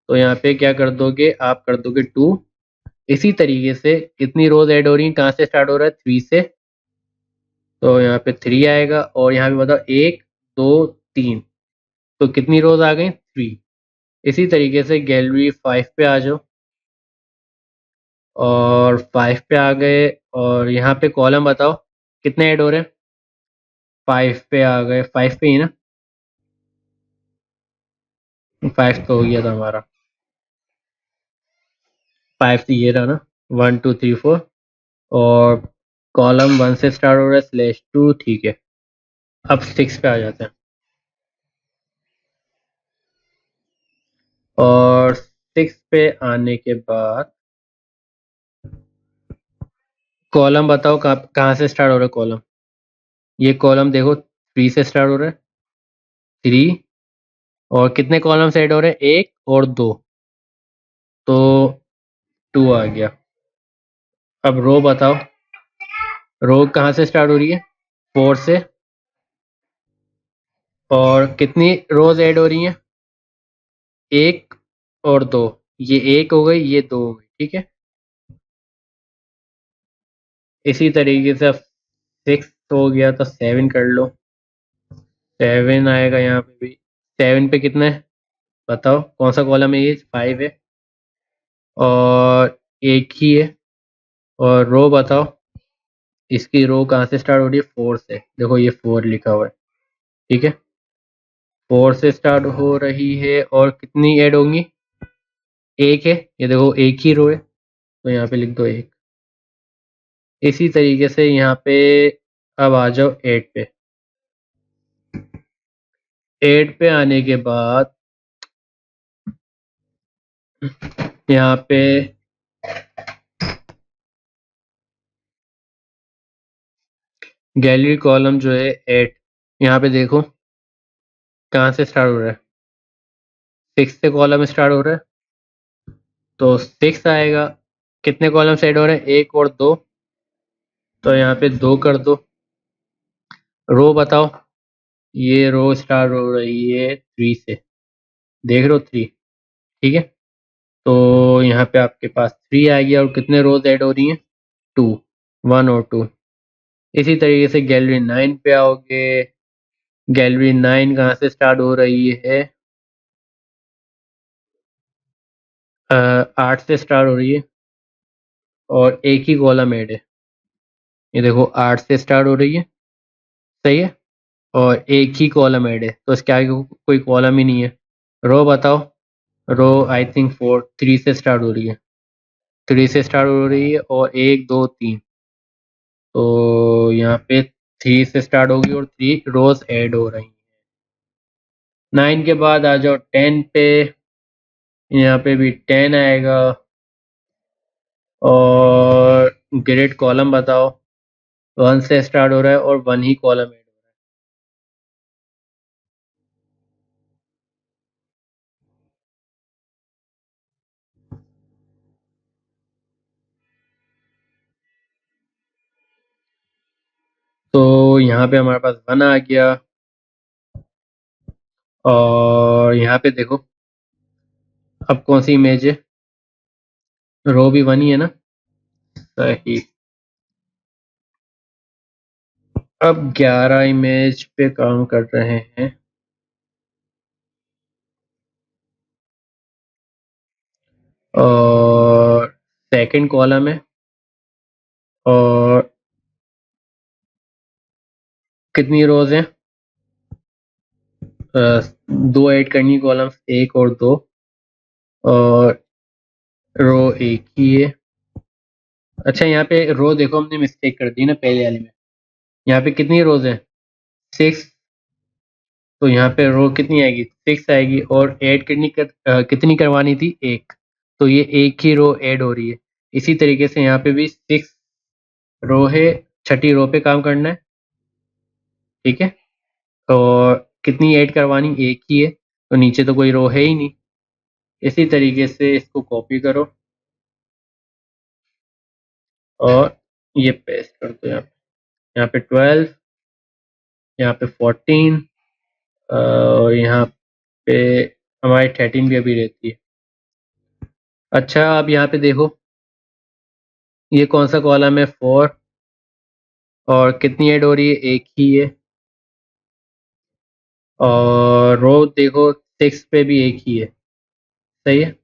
तो यहाँ पे क्या कर दोगे, आप कर दोगे 2। इसी तरीके से कितनी रोज ऐड हो रही हैं, कहाँ से स्टार्ट हो रहा है, 3 से, तो यहाँ पे 3 आएगा। और यहाँ पे बताओ 1 2 3, तो कितनी रोज आ गई, 3। इसी तरीके से गैलरी 5 पे आ जाओ, और 5 पे आ गए, और यहाँ पे कॉलम बताओ कितने ऐड हो रहे हैं। 5 पे आ गए, 5 पे ही ना, 5 तो हो गया था हमारा। 5 तो ये रहा ना, 1 2 3 4, और कॉलम 1 से स्टार्ट हो रहा है, /2, ठीक है। अब 6 पे आ जाते हैं, और 6 पे आने के बाद कॉलम बताओ कहाँ से स्टार्ट हो रहा है कॉलम। ये कॉलम देखो 3 से स्टार्ट हो रहा है, 3, और कितने कॉलम ऐड हो रहे हैं, 1 और 2, तो 2 आ गया। अब रो बताओ, रो कहाँ से स्टार्ट हो रही है, 4 से, और कितनी रोज ऐड हो रही हैं, 1 और 2, ये 1 हो गई, ये 2 हो गई, ठीक है। इसी तरीके से अब 6 हो गया, तो 7 कर लो। 7 आएगा यहाँ पे भी। 7 पे कितना है बताओ, कौन सा कॉलम है, ये 5 है, और एक ही है। और रो बताओ, इसकी रो कहाँ से स्टार्ट हो रही है, 4 से, देखो ये 4 लिखा हुआ है, ठीक है। 4 से स्टार्ट हो रही है, और कितनी ऐड होंगी, 1 है, ये देखो एक ही रो है, तो यहाँ पे लिख दो 1। इसी तरीके से यहाँ पे अब आ जाओ 8 पे। 8 पे आने के बाद यहाँ पे गैलरी कॉलम जो है 8, यहाँ पे देखो कहाँ से स्टार्ट हो रहा है, 6 से कॉलम स्टार्ट हो रहा है, तो 6 आएगा। कितने कॉलम ऐड हो रहे हैं, 1 और 2, तो यहाँ पे 2 कर दो। रो बताओ, ये रो स्टार्ट हो रही है 3 से, देख रहे हो 3, ठीक है। तो यहाँ पे आपके पास 3 आएगी, और कितने रोज ऐड हो रही हैं, 2, 1 और 2। इसी तरीके से गैलरी 9 पे आओगे। गैलरी 9 कहाँ से स्टार्ट हो रही है, 8 से स्टार्ट हो रही है, और एक ही कॉलम ऐड है, ये देखो 8 से स्टार्ट हो रही है, सही है, और एक ही कॉलम ऐड है, तो इसके आगे कोई कॉलम ही नहीं है। रो बताओ, रो आई थिंक 3 से स्टार्ट हो रही है, 3 से स्टार्ट हो रही है, और 1 2 3, तो यहाँ पे 3 से स्टार्ट होगी, और 3 रोज ऐड हो रही हैं। 9 के बाद आ जाओ 10 पे, यहाँ पे भी 10 आएगा, और ग्रेड कॉलम बताओ, 1 से स्टार्ट हो रहा है, और 1 ही कॉलम ऐड हो रहा है। तो यहाँ पे हमारे पास 1 आ गया, और यहाँ पे देखो अब कौन सी इमेज है, रो भी 1 ही है ना, सही। अब 11 इमेज पे काम कर रहे हैं, और सेकंड कॉलम है, और कितनी रोज हैं, 2 ऐड करनी कॉलम्स, 1 और 2, और रो एक ही है। अच्छा यहाँ पे रो देखो हमने मिस्टेक कर दी ना पहले वाले में, यहाँ पे कितनी रोज है, 6, तो यहाँ पे रो कितनी आएगी, 6 आएगी, और ऐड कितनी करवानी थी, 1, तो ये एक ही रो ऐड हो रही है। इसी तरीके से यहाँ पे भी 6 रो है, छठी रो पे काम करना है, ठीक है। और कितनी ऐड करवानी, एक ही है, तो नीचे तो कोई रो है ही नहीं। इसी तरीके से इसको कॉपी करो, और ये पेस्ट कर दो यहाँ पे 12, यहाँ पे 14, और यहाँ पे हमारी 13 भी अभी रहती है। अच्छा, अब यहाँ पे देखो ये कौन सा कॉलम है, 4, और कितनी ऐड हो रही है, एक ही है। और रो देखो 6 पे भी एक ही है, सही है।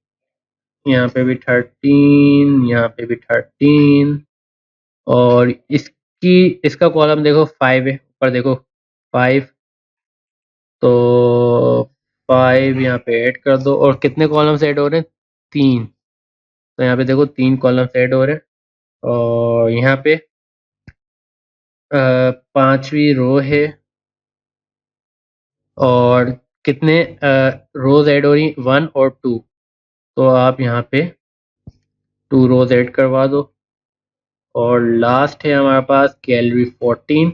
यहाँ पे भी 13, यहाँ पे भी 13, और इसका कॉलम देखो 5 है, ऊपर देखो 5, तो 5 यहाँ पे ऐड कर दो। और कितने कॉलम्स ऐड हो रहे हैं, 3, तो यहाँ पे देखो 3 कॉलम्स ऐड हो रहे हैं। और यहाँ पे 5वीं रो है, और कितने रोज ऐड हो रही, 1 और 2, तो आप यहाँ पे 2 रोज ऐड करवा दो। और लास्ट है हमारे पास कैलोरी 14,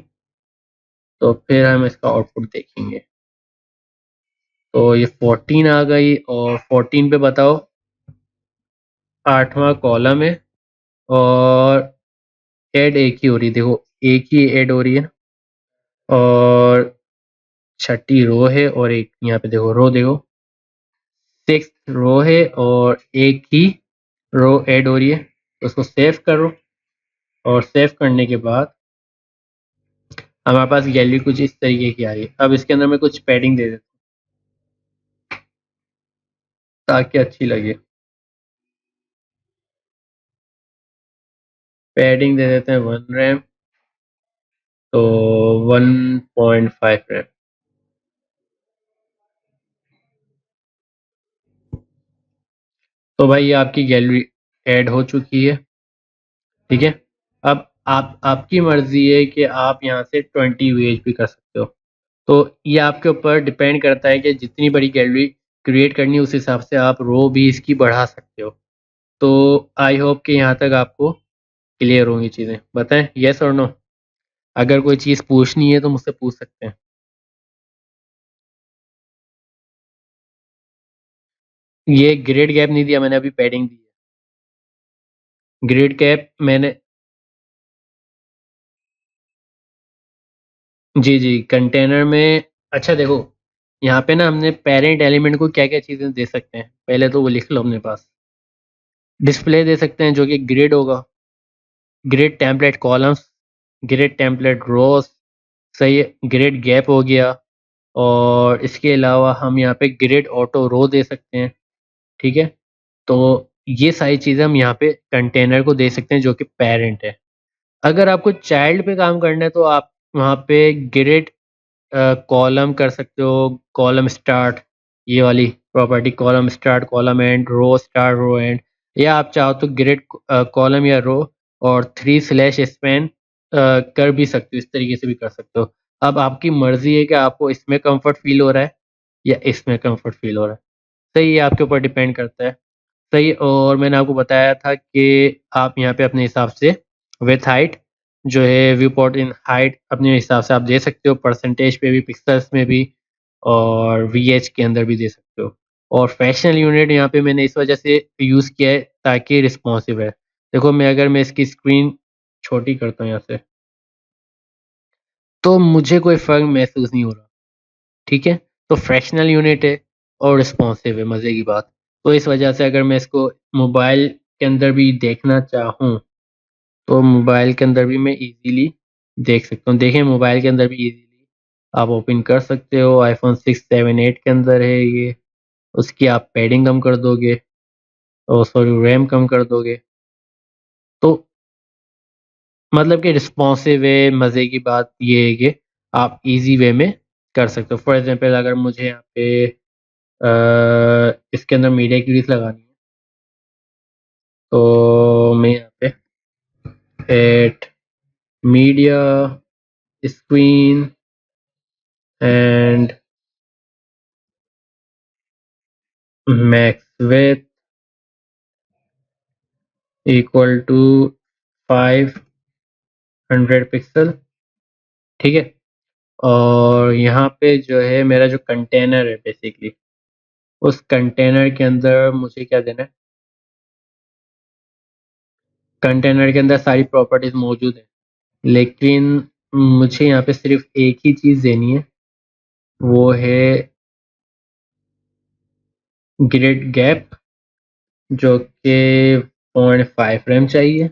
तो फिर हम इसका आउटपुट देखेंगे। तो ये 14 आ गई, और 14 पे बताओ 8वां कॉलम है, और ऐड एक ही हो रही, देखो एक ही ऐड हो रही है ना। और 6ठी रो है, और एक यहाँ पे देखो रो देखो 6 रो है, और एक ही रो ऐड हो रही है, तो उसको सेव करो। और सेव करने के बाद हमारे पास गैलरी कुछ इस तरीके की आ रही है। अब इसके अंदर मैं कुछ पैडिंग दे देता हूँ ताकि अच्छी लगे। पैडिंग दे देते हैं 1 रैम, तो 1.5 रैम। तो भाई ये आपकी गैलरी ऐड हो चुकी है, ठीक है। अब आपकी मर्जी है कि आप यहाँ से 20 वेज भी कर सकते हो। तो ये आपके ऊपर डिपेंड करता है कि जितनी बड़ी गैलरी क्रिएट करनी है उस हिसाब से आप रो भी इसकी बढ़ा सकते हो। तो आई होप कि यहाँ तक आपको क्लियर होंगी चीज़ें। बताएं यस और नो, अगर कोई चीज़ पूछनी है तो मुझसे पूछ सकते हैं। ये ग्रेड गैप नहीं दिया मैंने, अभी पैडिंग दी है। ग्रेड गैप मैंने, जी जी कंटेनर में। अच्छा देखो यहाँ पे ना हमने पेरेंट एलिमेंट को क्या क्या चीज़ें दे सकते हैं, पहले तो वो लिख लो अपने पास। डिस्प्ले दे सकते हैं जो कि ग्रिड होगा, grid template columns, grid template rows, सही है, ग्रिड गैप हो गया। और इसके अलावा हम यहाँ पे ग्रिड ऑटो रो दे सकते हैं, ठीक है। तो ये सारी चीज़ें हम यहाँ पे कंटेनर को दे सकते हैं जो कि पेरेंट है। अगर आपको चाइल्ड पे काम करना है तो आप वहाँ पे ग्रिड कॉलम कर सकते हो, कॉलम स्टार्ट, ये वाली property, column start column end row start row end, या आप चाहो तो ग्रिड कॉलम या रो और 3/स्पैन कर भी सकते हो, इस तरीके से भी कर सकते हो। अब आपकी मर्जी है कि आपको इसमें कंफर्ट फील हो रहा है या इसमें कंफर्ट फील हो रहा है, सही है, आपके ऊपर डिपेंड करता है। सही। और मैंने आपको बताया था कि आप यहाँ पे अपने हिसाब से विथ हाइट जो है, व्यू पोर्ट इन हाइट अपने हिसाब से आप दे सकते हो, परसेंटेज पे भी, पिक्सल्स में भी, और वीएच के अंदर भी दे सकते हो। और फ्रैक्शनल यूनिट यहाँ पे मैंने इस वजह से यूज़ किया है ताकि रिस्पॉन्सिव है। देखो मैं इसकी स्क्रीन छोटी करता हूँ यहाँ से, तो मुझे कोई फ़र्क महसूस नहीं हो रहा, ठीक है। तो फ्रैक्शनल यूनिट है और रिस्पॉन्सिव है, मज़े की बात। तो इस वजह से अगर मैं इसको मोबाइल के अंदर भी देखना चाहूँ तो मोबाइल के अंदर भी मैं इजीली देख सकता हूँ। देखें मोबाइल के अंदर भी इजीली आप ओपन कर सकते हो। आईफोन 6, 7, 8 के अंदर है ये। उसकी आप पैडिंग कम कर दोगे, और सॉरी रैम कम कर दोगे, तो मतलब कि रिस्पॉन्सिव है। मज़े की बात ये है कि आप इजी वे में कर सकते हो। फॉर एग्जांपल अगर मुझे यहाँ पे इसके अंदर मीडिया की रीस लगानी है, तो मैं यहाँ पे at media screen and max width equal to 500 pixel, ठीक है। और यहाँ पे जो है मेरा जो कंटेनर है बेसिकली, उस कंटेनर के अंदर मुझे क्या देना है, कंटेनर के अंदर सारी प्रॉपर्टीज मौजूद है, लेकिन मुझे यहाँ पे सिर्फ एक ही चीज़ देनी है, वो है ग्रिड गैप जो कि 0.5 रैम चाहिए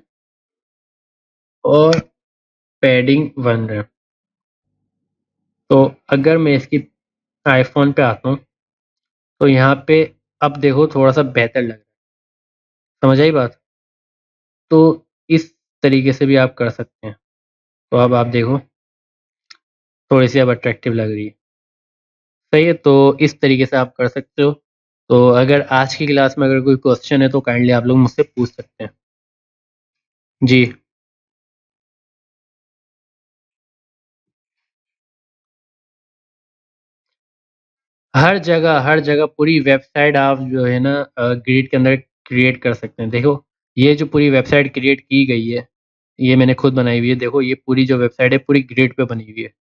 और पैडिंग 1 रैम। तो अगर मैं इसकी आईफोन पे आता हूँ तो यहाँ पे अब देखो थोड़ा सा बेहतर लग रहा है, समझ आई बात। तो इस तरीके से भी आप कर सकते हैं। तो अब आप देखो थोड़ी सी अब अट्रैक्टिव लग रही है, सही है। तो इस तरीके से आप कर सकते हो। तो अगर आज की क्लास में अगर कोई क्वेश्चन है तो काइंडली आप लोग मुझसे पूछ सकते हैं। जी हर जगह पूरी वेबसाइट आप जो है ना ग्रिड के अंदर क्रिएट कर सकते हैं। देखो ये जो पूरी वेबसाइट क्रिएट की गई है, ये मैंने खुद बनाई हुई है। देखो ये पूरी जो वेबसाइट है पूरी ग्रिड पे बनी हुई है।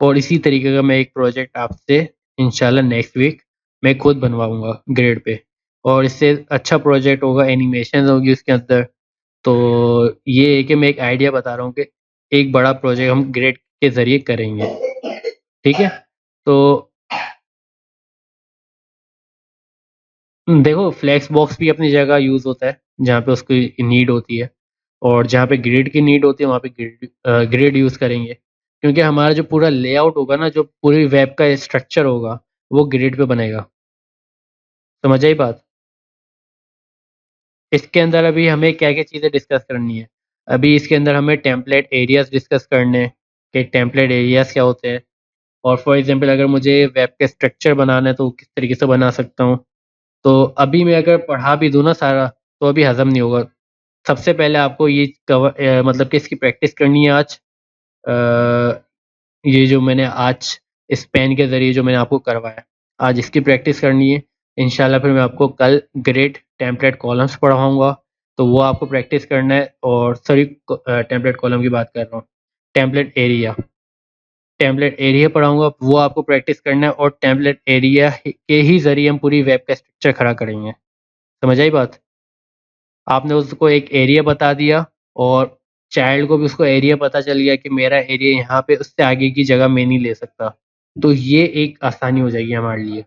और इसी तरीके का मैं एक प्रोजेक्ट आपसे इंशाल्लाह नेक्स्ट वीक मैं खुद बनवाऊंगा ग्रिड पे, और इससे अच्छा प्रोजेक्ट होगा, एनिमेशन होगी उसके अंदर। तो ये है कि मैं एक आइडिया बता रहा हूँ कि एक बड़ा प्रोजेक्ट हम ग्रिड के ज़रिए करेंगे, ठीक है। तो देखो फ्लेक्स बॉक्स भी अपनी जगह यूज़ होता है जहाँ पे उसकी नीड होती है, और जहाँ पे ग्रिड की नीड होती है वहाँ पे ग्रिड यूज़ करेंगे, क्योंकि हमारा जो पूरा लेआउट होगा ना, जो पूरी वेब का स्ट्रक्चर होगा वो ग्रिड पे बनेगा। समझ आई बात। इसके अंदर अभी हमें क्या-क्या चीज़ें डिस्कस करनी है। अभी इसके अंदर हमें टेम्पलेट एरियाज़ डिस्कस करने हैं कि टेम्पलेट एरियाज़ क्या होते हैं, और फॉर एग्ज़ाम्पल अगर मुझे वेब के स्ट्रक्चर बनाना है तो किस तरीके से बना सकता हूँ। तो अभी मैं अगर पढ़ा भी दूँ ना सारा, तो अभी हज़म नहीं होगा। सबसे पहले आपको ये मतलब कि इसकी प्रैक्टिस करनी है आज। अ, ये जो मैंने आज इस पेन के ज़रिए जो मैंने आपको करवाया, आज इसकी प्रैक्टिस करनी है। इंशाल्लाह फिर मैं आपको कल ग्रेड टेम्पलेट कॉलम्स पढ़ाऊँगा, तो वो आपको प्रैक्टिस करना है। और सॉरी टेम्पलेट कॉलम की बात कर रहा हूँ, टेम्पलेट एरिया टेम्पलेट एरिया पढ़ाऊँगा, वो आपको प्रैक्टिस करना है, और टेम्पलेट एरिया के ही ज़रिए हम पूरी वेब का स्ट्रक्चर खड़ा करेंगे। समझ आई बात? आपने उसको एक एरिया बता दिया, और चाइल्ड को भी उसको एरिया पता चल गया कि मेरा एरिया यहाँ पे, उससे आगे की जगह मैं नहीं ले सकता। तो ये एक आसानी हो जाएगी हमारे लिए।